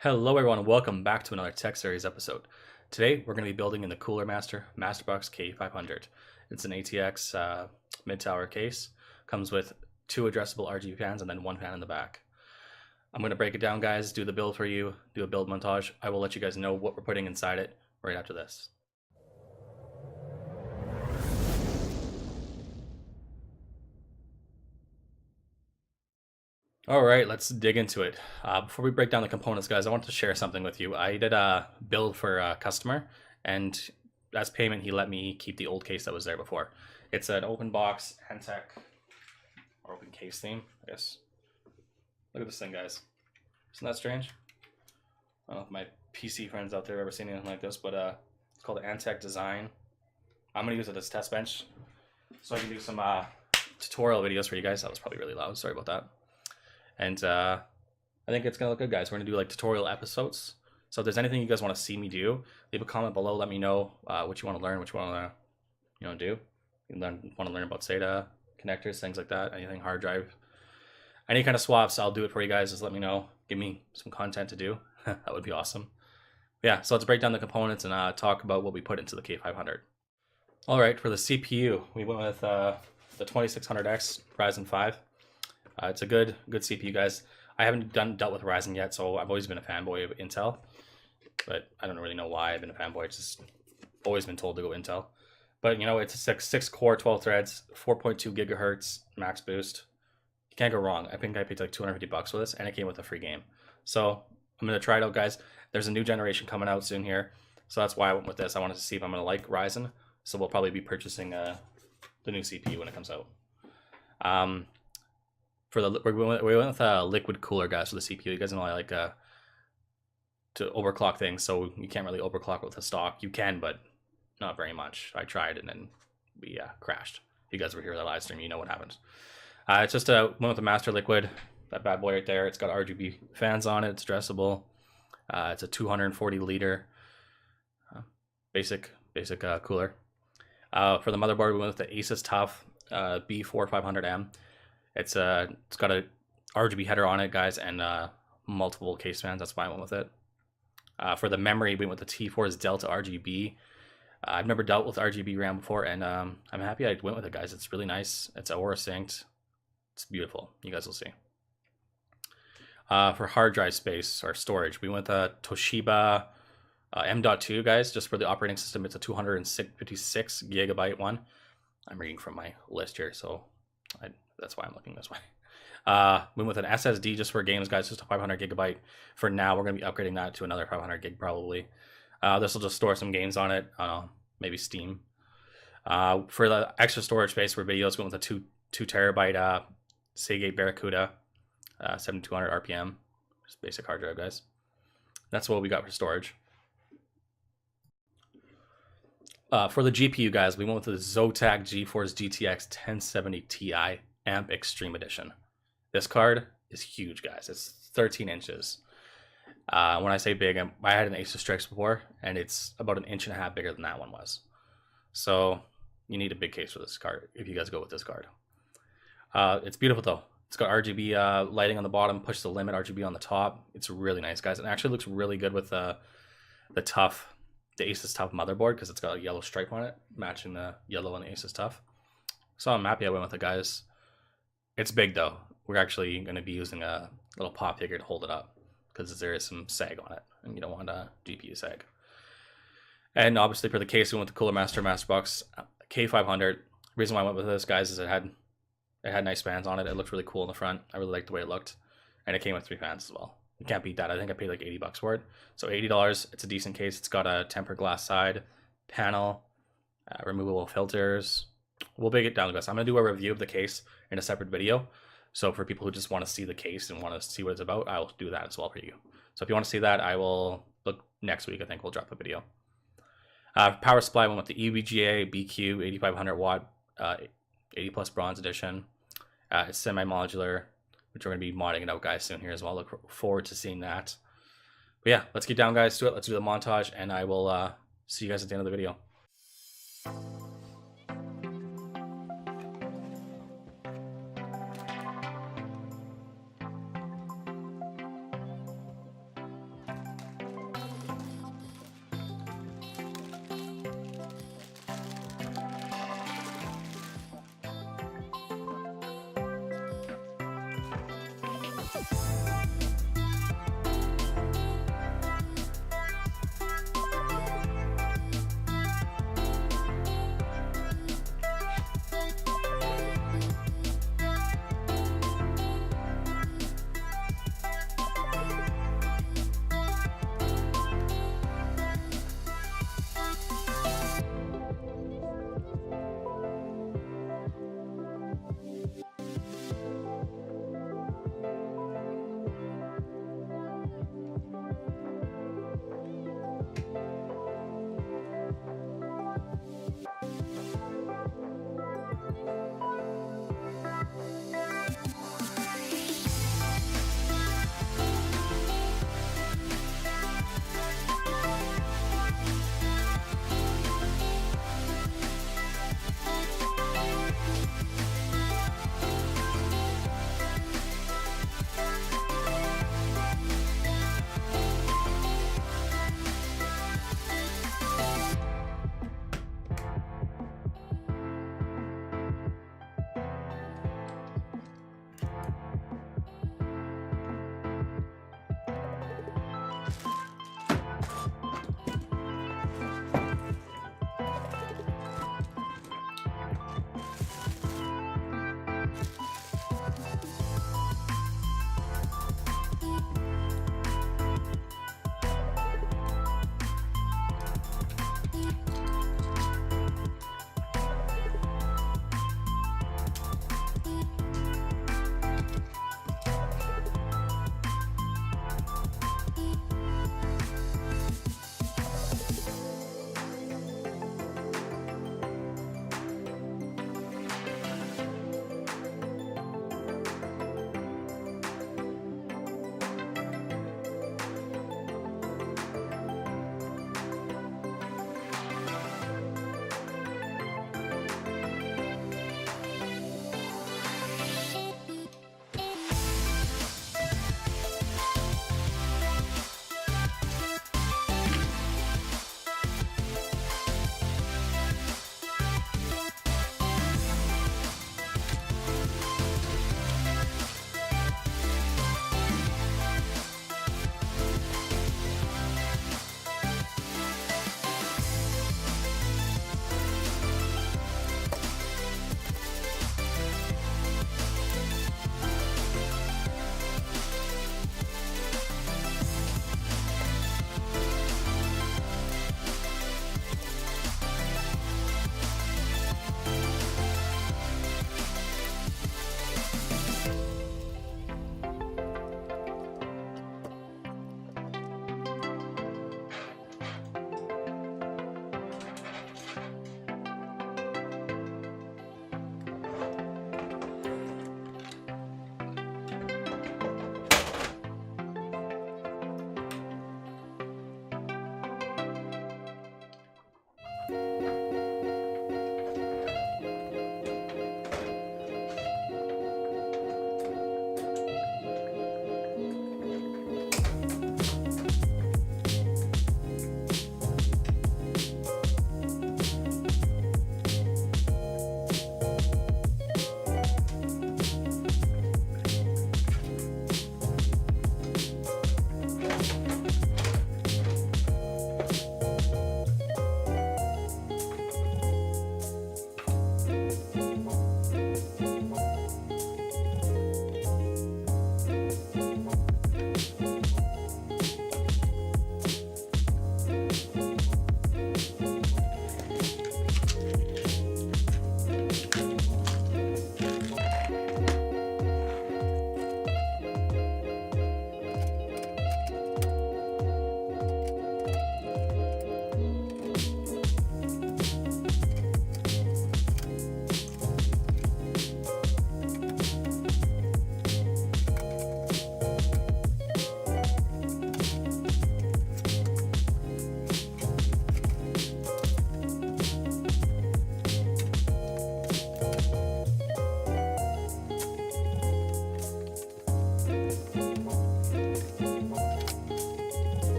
Hello everyone, welcome back to another Tech Series episode. Today we're going to be building in the Cooler Master Masterbox K500. It's an ATX mid-tower case, comes with two addressable RGB fans and then one fan in the back. I'm going to break it down guys, do the build for you, do a build montage. I will let you guys know what we're putting inside it right after this. All right, let's dig into it. Before we break down the components, guys, I want to share something with you. I did a build for a customer, and as payment, he let me keep the old case that was there before. It's an open box Antec or open case theme, I guess. Look at this thing, guys. Isn't that strange? I don't know if my PC friends out there have ever seen anything like this, but it's called the Antec Design. I'm gonna use it as test bench, so I can do some tutorial videos for you guys. That was probably really loud. Sorry about that. And I think it's gonna look good, guys. We're gonna do like tutorial episodes. So if there's anything you guys want to see me do, leave a comment below. Let me know what you want to learn, what you want to, do. You want to learn about SATA connectors, things like that. Anything hard drive, any kind of swaps, I'll do it for you guys. Just let me know. Give me some content to do. That would be awesome. Yeah. So let's break down the components and talk about what we put into the K500. All right. For the CPU, we went with the 2600X Ryzen 5. It's a good CPU, guys. I haven't dealt with Ryzen yet, so I've always been a fanboy of Intel, but I don't really know why I've been a fanboy. It's just always been told to go Intel. But it's a six core, 12 threads, 4.2 gigahertz max boost. You can't go wrong. I think I paid like $250 for this, and it came with a free game. So I'm gonna try it out, guys. There's a new generation coming out soon here, so that's why I went with this. I wanted to see if I'm gonna like Ryzen, so we'll probably be purchasing the new CPU when it comes out. We went with a liquid cooler, guys, for the CPU. You guys know I like to overclock things, so you can't really overclock with the stock. You can, but not very much. I tried and then we crashed. You guys were here at the live stream, you know what happened. It's just went with the Master Liquid, that bad boy right there. It's got RGB fans on it. It's addressable. It's a 240 liter basic cooler. For the motherboard, we went with the Asus TUF B4500M. It's got a RGB header on it, guys, and multiple case fans. That's why I went with it. For the memory, we went with the T-Force Delta RGB. I've never dealt with RGB RAM before, and I'm happy I went with it, guys. It's really nice. It's Aura synced. It's beautiful. You guys will see. For hard drive space or storage, we went with a Toshiba M.2, guys. Just for the operating system, it's a 256 gigabyte one. I'm reading from my list here, so that's why I'm looking this way. Went with an SSD just for games, guys, just a 500 gigabyte. For now, we're going to be upgrading that to another 500 gig probably. This will just store some games on it. I don't know, maybe Steam. For the extra storage space for videos, went with a 2 terabyte Seagate Barracuda 7200 RPM. Just basic hard drive, guys. That's what we got for storage. For the GPU, guys, we went with the Zotac GeForce GTX 1070 Ti Amp Extreme Edition. This card is huge, guys. It's 13 inches. When I say big, I had an Asus Strix before, and it's about 1.5 inches bigger than that one was. So you need a big case for this card if you guys go with this card. It's beautiful, though. It's got RGB lighting on the bottom, push the limit RGB on the top. It's really nice, guys. It actually looks really good with the Asus TUF motherboard because it's got a yellow stripe on it, matching the yellow on the Asus TUF. So I'm happy I went with it, guys. It's big though. We're actually going to be using a little pop figure to hold it up because there is some sag on it, and you don't want a GPU sag. And obviously for the case, we went with the Cooler Master Masterbox K500. The reason why I went with this, guys, is it had nice fans on it. It looked really cool in the front. I really liked the way it looked, and it came with 3 fans as well. You can't beat that. I think I paid like $80 for it. So $80. It's a decent case. It's got a tempered glass side panel, removable filters. We'll break it down, guys. I'm gonna do a review of the case in a separate video. So for people who just want to see the case and want to see what it's about, I'll do that as well for you. So if you want to see that, I will look next week. I think we'll drop a video. Power supply went with the EVGA BQ 8500 watt 80 plus bronze edition. It's semi-modular, which we're going to be modding it out, guys, soon here as well. Look forward to seeing that. But yeah, let's get down, guys, to it. Let's do the montage, and I will see you guys at the end of the video.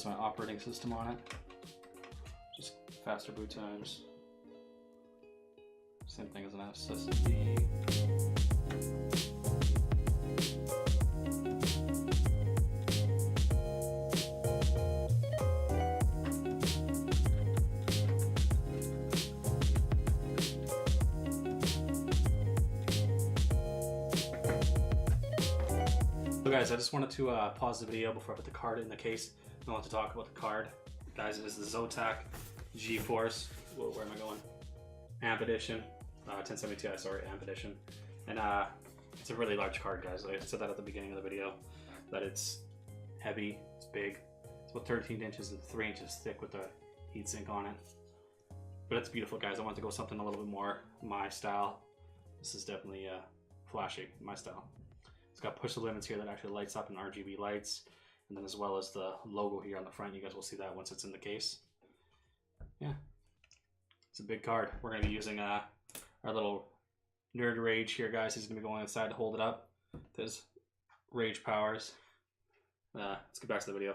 my operating system on it. Just faster boot times. Same thing as an SSD. So guys, I just wanted to pause the video before I put the card in the case. I want to talk about the card. Guys, it is the Zotac GeForce. Whoa, where am I going? Amp Edition. 1070 Ti, sorry, Amp Edition. And it's a really large card, guys. I said that at the beginning of the video, that it's heavy, it's big. It's about 13 inches and 3 inches thick with the heatsink on it. But it's beautiful, guys. I want to go something a little bit more my style. This is definitely flashy, my style. It's got push limits here that actually lights up in RGB lights, and then as well as the logo here on the front. You guys will see that once it's in the case. Yeah, it's a big card. We're going to be using our little Nerd Rage here, guys. He's going to be going inside to hold it up. There's Rage powers. Let's get back to the video.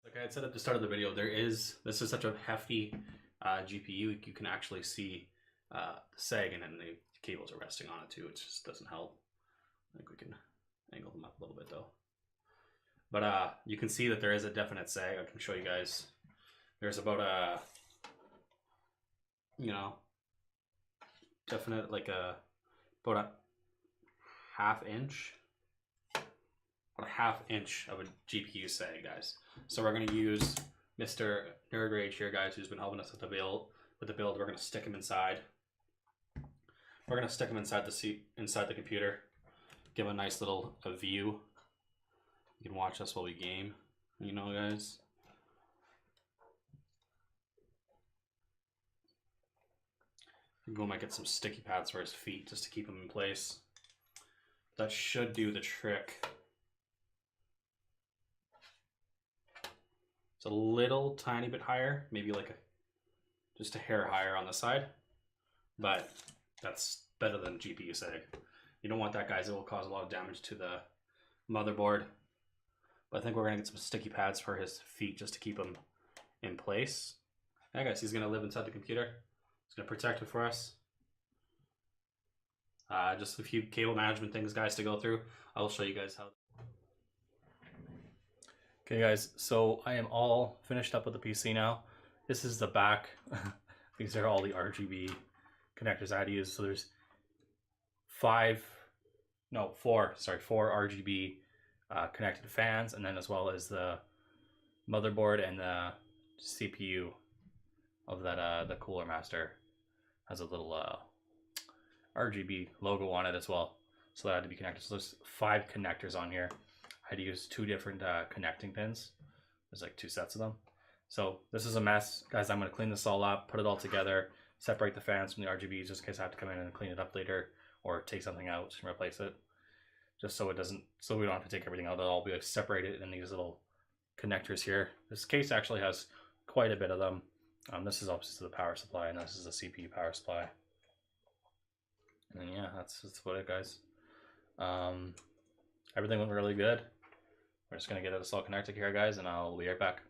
Like I had said at the start of the video, this is such a hefty GPU, you can actually see the sag, and then the cables are resting on it too. It just doesn't help. I think we can angle them up a little bit though. But you can see that there is a definite sag. I can show you guys. There's about a, definite, like about a half inch of a GPU sag, guys. So we're going to use Mr. Nerd Rage here, guys, who's been helping us with the build. We're going to stick him inside. We're going to stick him inside the computer. Give him a nice little view. You can watch us while we game, you know, guys. We might get some sticky pads for his feet just to keep him in place. That should do the trick. It's a little tiny bit higher, maybe like just a hair higher on the side, but that's better than GPU sag. You don't want that, guys. It will cause a lot of damage to the motherboard. But I think we're gonna get some sticky pads for his feet just to keep him in place. Yeah, guys, he's gonna live inside the computer. He's gonna protect it for us. Just a few cable management things, guys, to go through. I will show you guys how. Okay, guys, so I am all finished up with the PC now. This is the back. These are all the RGB connectors I had to use. So there's four RGB connected fans, and then as well as the motherboard and the CPU of that the Cooler Master has a little RGB logo on it as well, so that had to be connected. So there's 5 connectors on here. I had to use 2 different connecting pins. There's like 2 sets of them. So this is a mess, guys. I'm going to clean this all up, put it all together, separate the fans from the RGBs just in case I have to come in and clean it up later or take something out and replace it, just so it doesn't, so we don't have to take everything out. It'll all be like separated in these little connectors here. This case actually has quite a bit of them. This is obviously the power supply, and this is the CPU power supply. And yeah, that's about it, guys. Everything went really good. We're just gonna get this all connected here, guys, and I'll be right back.